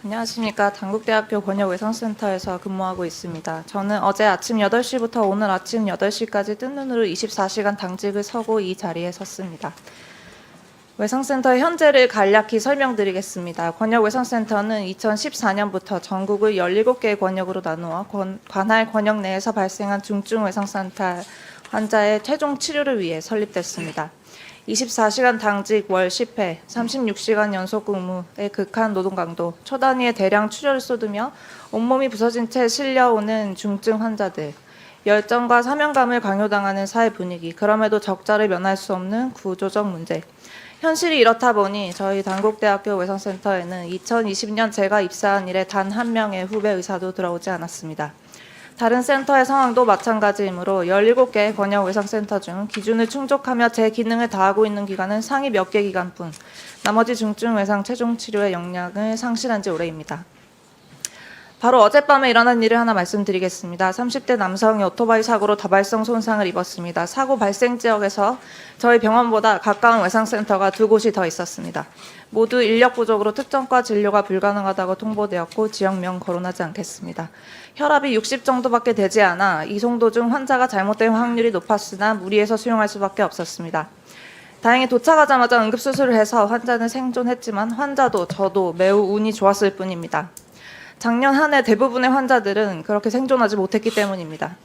안녕하십니까. 단국대학교 권역외상센터에서 근무하고 있습니다. 저는 어제 아침 8시부터 오늘 아침 8시까지 뜬 눈으로 24시간 당직을 서고 이 자리에 섰습니다. 외상센터의 현재를 간략히 설명드리겠습니다. 권역외상센터는 2014년부터 전국을 17개의 권역으로 나누어 관할 권역 내에서 발생한 중증외상센터 환자의 최종 치료를 위해 설립됐습니다. 24시간 당직 월 10회, 36시간 연속 근무의 극한 노동 강도, 초단위의 대량 출혈을 쏟으며 온몸이 부서진 채 실려오는 중증 환자들, 열정과 사명감을 강요당하는 사회 분위기, 그럼에도 적자를 면할 수 없는 구조적 문제. 현실이 이렇다 보니 저희 단국대학교 외상센터에는 2020년 제가 입사한 이래 단 한 명의 후배 의사도 들어오지 않았습니다. 다른 센터의 상황도 마찬가지이므로 17개 권역외상센터 중 기준을 충족하며 제 기능을 다하고 있는 기관은 상위 몇 개 기관뿐, 나머지 중증외상 최종 치료의 역량을 상실한 지 오래입니다. 바로 어젯밤에 일어난 일을 하나 말씀드리겠습니다. 30대 남성이 오토바이 사고로 다발성 손상을 입었습니다. 사고 발생 지역에서 저희 병원보다 가까운 외상센터가 2곳이 더 있었습니다. 모두 인력 부족으로 특정과 진료가 불가능하다고 통보되었고 지역명 거론하지 않겠습니다. 혈압이 60 정도밖에 되지 않아 이송 도중 환자가 잘못된 확률이 높았으나 무리해서 수용할 수밖에 없었습니다. 다행히 도착하자마자 응급수술을 해서 환자는 생존했지만 환자도 저도 매우 운이 좋았을 뿐입니다. 작년 한 해 대부분의 환자들은 그렇게 생존하지 못했기 때문입니다.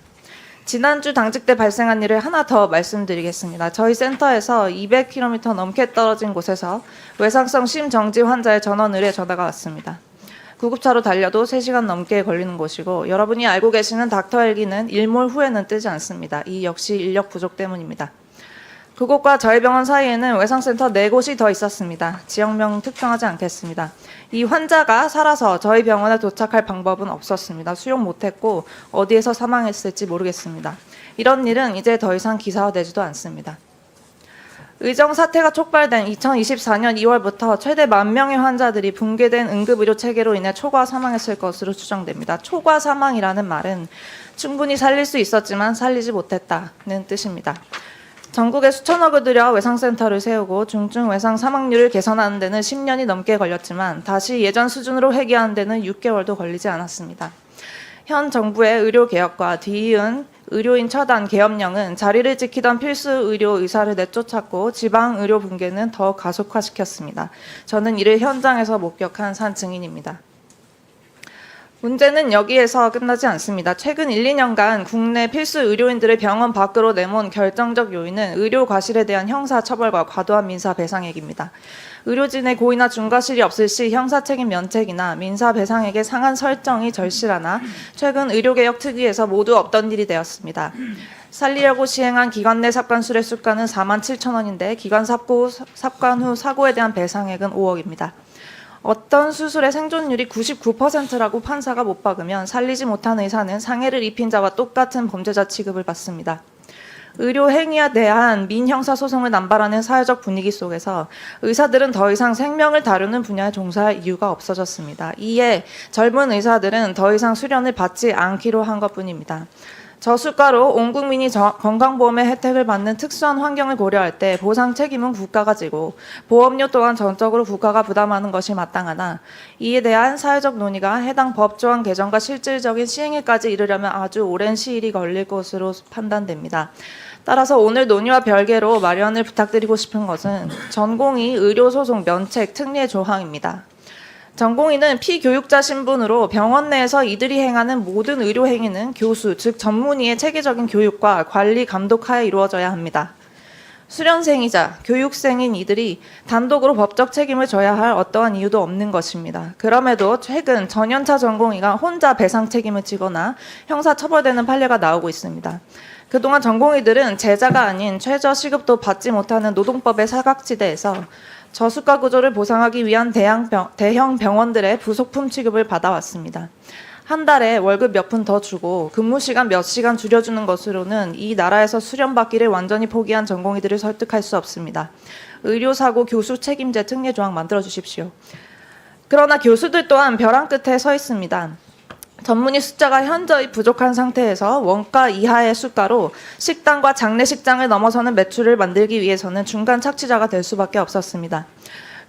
지난주 당직 때 발생한 일을 하나 더 말씀드리겠습니다. 저희 센터에서 200km 넘게 떨어진 곳에서 외상성 심정지 환자의 전원 의뢰 전화가 왔습니다. 구급차로 달려도 3시간 넘게 걸리는 곳이고 여러분이 알고 계시는 닥터헬기는 일몰 후에는 뜨지 않습니다. 이 역시 인력 부족 때문입니다. 그곳과 저희 병원 사이에는 외상센터 4곳이 더 있었습니다. 지역명 특정하지 않겠습니다. 이 환자가 살아서 저희 병원에 도착할 방법은 없었습니다. 수용 못했고 어디에서 사망했을지 모르겠습니다. 이런 일은 이제 더 이상 기사화되지도 않습니다. 의정 사태가 촉발된 2024년 2월부터 최대 10,000명의 환자들이 붕괴된 응급의료 체계로 인해 초과 사망했을 것으로 추정됩니다. 초과 사망이라는 말은 충분히 살릴 수 있었지만 살리지 못했다는 뜻입니다. 전국에 수천억을 들여 외상센터를 세우고 중증 외상 사망률을 개선하는 데는 10년이 넘게 걸렸지만 다시 예전 수준으로 회귀하는 데는 6개월도 걸리지 않았습니다. 현 정부의 의료개혁과 뒤이은 의료인 처단 계엄령은 자리를 지키던 필수 의료 의사를 내쫓았고 지방 의료 붕괴는 더 가속화시켰습니다. 저는 이를 현장에서 목격한 산 증인입니다. 문제는 여기에서 끝나지 않습니다. 최근 1, 2년간 국내 필수 의료인들을 병원 밖으로 내몬 결정적 요인은 의료 과실에 대한 형사 처벌과 과도한 민사 배상액입니다. 의료진의 고의나 중과실이 없을 시 형사 책임 면책이나 민사 배상액의 상한 설정이 절실하나 최근 의료개혁 특위에서 모두 없던 일이 되었습니다. 살리려고 시행한 기관 내 삽관 수뢰 수가는 47,000원인데 기관 삽관 후 사고에 대한 배상액은 5억입니다. 어떤 수술의 생존율이 99%라고 판사가 못 박으면 살리지 못한 의사는 상해를 입힌 자와 똑같은 범죄자 취급을 받습니다. 의료 행위에 대한 민형사 소송을 남발하는 사회적 분위기 속에서 의사들은 더 이상 생명을 다루는 분야에 종사할 이유가 없어졌습니다. 이에 젊은 의사들은 더 이상 수련을 받지 않기로 한 것뿐입니다. 저수가로 온 국민이 건강보험의 혜택을 받는 특수한 환경을 고려할 때 보상 책임은 국가가 지고 보험료 또한 전적으로 국가가 부담하는 것이 마땅하나 이에 대한 사회적 논의가 해당 법조항 개정과 실질적인 시행에까지 이르려면 아주 오랜 시일이 걸릴 것으로 판단됩니다. 따라서 오늘 논의와 별개로 마련을 부탁드리고 싶은 것은 전공의 의료소송 면책 특례 조항입니다. 전공의는 피교육자 신분으로 병원 내에서 이들이 행하는 모든 의료 행위는 교수, 즉 전문의의 체계적인 교육과 관리 감독하에 이루어져야 합니다. 수련생이자 교육생인 이들이 단독으로 법적 책임을 져야 할 어떠한 이유도 없는 것입니다. 그럼에도 최근 전연차 전공의가 혼자 배상 책임을 지거나 형사 처벌되는 판례가 나오고 있습니다. 그동안 전공의들은 제자가 아닌 최저 시급도 받지 못하는 노동법의 사각지대에서 저수가 구조를 보상하기 위한 대형 병원들의 부속품 취급을 받아왔습니다. 한 달에 월급 몇 푼 더 주고 근무 시간 몇 시간 줄여주는 것으로는 이 나라에서 수련받기를 완전히 포기한 전공의들을 설득할 수 없습니다. 의료사고 교수 책임제 특례 조항 만들어주십시오. 그러나 교수들 또한 벼랑 끝에 서 있습니다. 전문의 숫자가 현저히 부족한 상태에서 원가 이하의 수가로 식당과 장례식장을 넘어서는 매출을 만들기 위해서는 중간 착취자가 될 수밖에 없었습니다.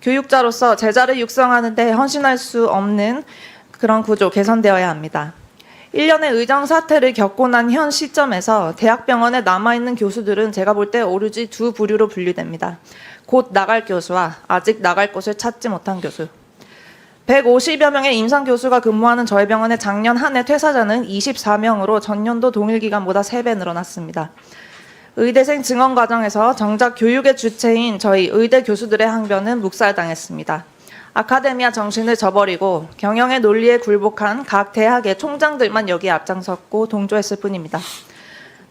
교육자로서 제자를 육성하는 데 헌신할 수 없는 그런 구조 개선되어야 합니다. 1년의 의정 사태를 겪고 난 현 시점에서 대학병원에 남아있는 교수들은 제가 볼 때 오로지 두 부류로 분류됩니다. 곧 나갈 교수와 아직 나갈 곳을 찾지 못한 교수. 150여 명의 임상 교수가 근무하는 저희 병원의 작년 한 해 퇴사자는 24명으로 전년도 동일 기간보다 3배 늘어났습니다. 의대생 증원 과정에서 정작 교육의 주체인 저희 의대 교수들의 항변은 묵살당했습니다. 아카데미아 정신을 저버리고 경영의 논리에 굴복한 각 대학의 총장들만 여기에 앞장섰고 동조했을 뿐입니다.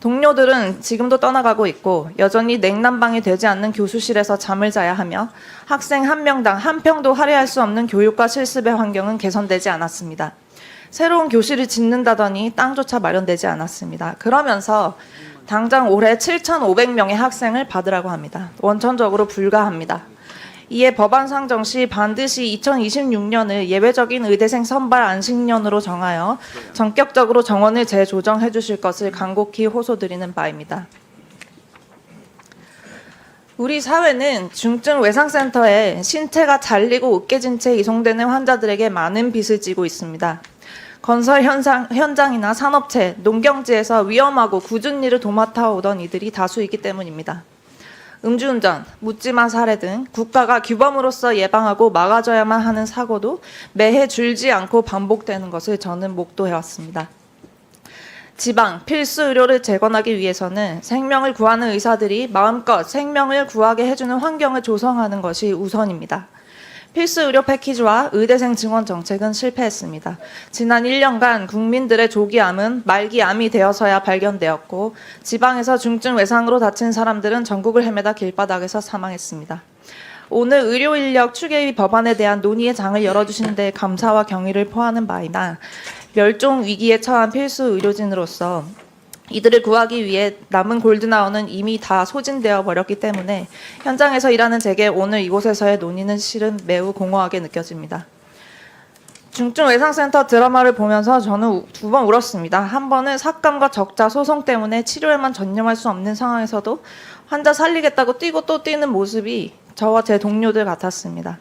동료들은 지금도 떠나가고 있고 여전히 냉난방이 되지 않는 교수실에서 잠을 자야 하며 학생 한 명당 한 평도 할애할 수 없는 교육과 실습의 환경은 개선되지 않았습니다. 새로운 교실을 짓는다더니 땅조차 마련되지 않았습니다. 그러면서 당장 올해 7,500명의 학생을 받으라고 합니다. 원천적으로 불가합니다. 이에 법안 상정 시 반드시 2026년을 예외적인 의대생 선발 안식년으로 정하여 전격적으로 정원을 재조정해 주실 것을 간곡히 호소드리는 바입니다. 우리 사회는 중증 외상센터에 신체가 잘리고 으깨진 채 이송되는 환자들에게 많은 빚을 지고 있습니다. 건설 현장이나 산업체, 농경지에서 위험하고 굳은 일을 도맡아 오던 이들이 다수이기 때문입니다. 음주운전, 묻지마 살해 등 국가가 규범으로서 예방하고 막아줘야만 하는 사고도 매해 줄지 않고 반복되는 것을 저는 목도해왔습니다. 지방, 필수 의료를 재건하기 위해서는 생명을 구하는 의사들이 마음껏 생명을 구하게 해주는 환경을 조성하는 것이 우선입니다. 필수 의료 패키지와 의대생 증원 정책은 실패했습니다. 지난 1년간 국민들의 조기암은 말기암이 되어서야 발견되었고 지방에서 중증 외상으로 다친 사람들은 전국을 헤매다 길바닥에서 사망했습니다. 오늘 의료인력 추계위 법안에 대한 논의의 장을 열어주신 데 감사와 경의를 표하는 바이나 멸종 위기에 처한 필수 의료진으로서 이들을 구하기 위해 남은 골든아워는 이미 다 소진되어 버렸기 때문에 현장에서 일하는 제게 오늘 이곳에서의 논의는 실은 매우 공허하게 느껴집니다. 중증외상센터 드라마를 보면서 저는 2번 울었습니다. 한 번은 삭감과 적자 소송 때문에 치료에만 전념할 수 없는 상황에서도 환자 살리겠다고 뛰고 또 뛰는 모습이 저와 제 동료들 같았습니다.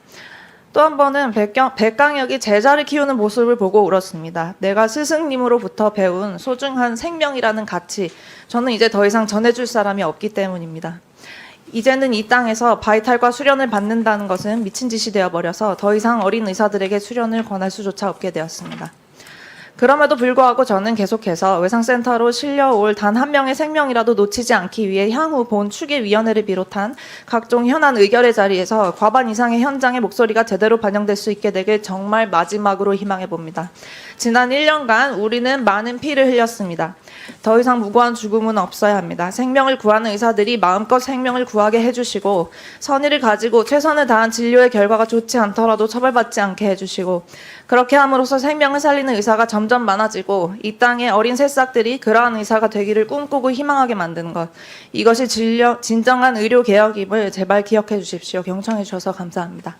또 한 번은 백강혁이 제자를 키우는 모습을 보고 울었습니다. 내가 스승님으로부터 배운 소중한 생명이라는 가치, 저는 이제 더 이상 전해줄 사람이 없기 때문입니다. 이제는 이 땅에서 바이탈과 수련을 받는다는 것은 미친 짓이 되어버려서 더 이상 어린 의사들에게 수련을 권할 수조차 없게 되었습니다. 그럼에도 불구하고 저는 계속해서 외상센터로 실려올 단 한 명의 생명이라도 놓치지 않기 위해 향후 본 추계위원회를 비롯한 각종 현안 의결의 자리에서 과반 이상의 현장의 목소리가 제대로 반영될 수 있게 되길 정말 마지막으로 희망해 봅니다. 지난 1년간 우리는 많은 피를 흘렸습니다. 더 이상 무고한 죽음은 없어야 합니다. 생명을 구하는 의사들이 마음껏 생명을 구하게 해주시고 선의를 가지고 최선을 다한 진료의 결과가 좋지 않더라도 처벌받지 않게 해주시고 그렇게 함으로써 생명을 살리는 의사가 점점 많아지고 이 땅의 어린 새싹들이 그러한 의사가 되기를 꿈꾸고 희망하게 만드는 것, 이것이 진정한 의료개혁임을 제발 기억해 주십시오. 경청해 주셔서 감사합니다.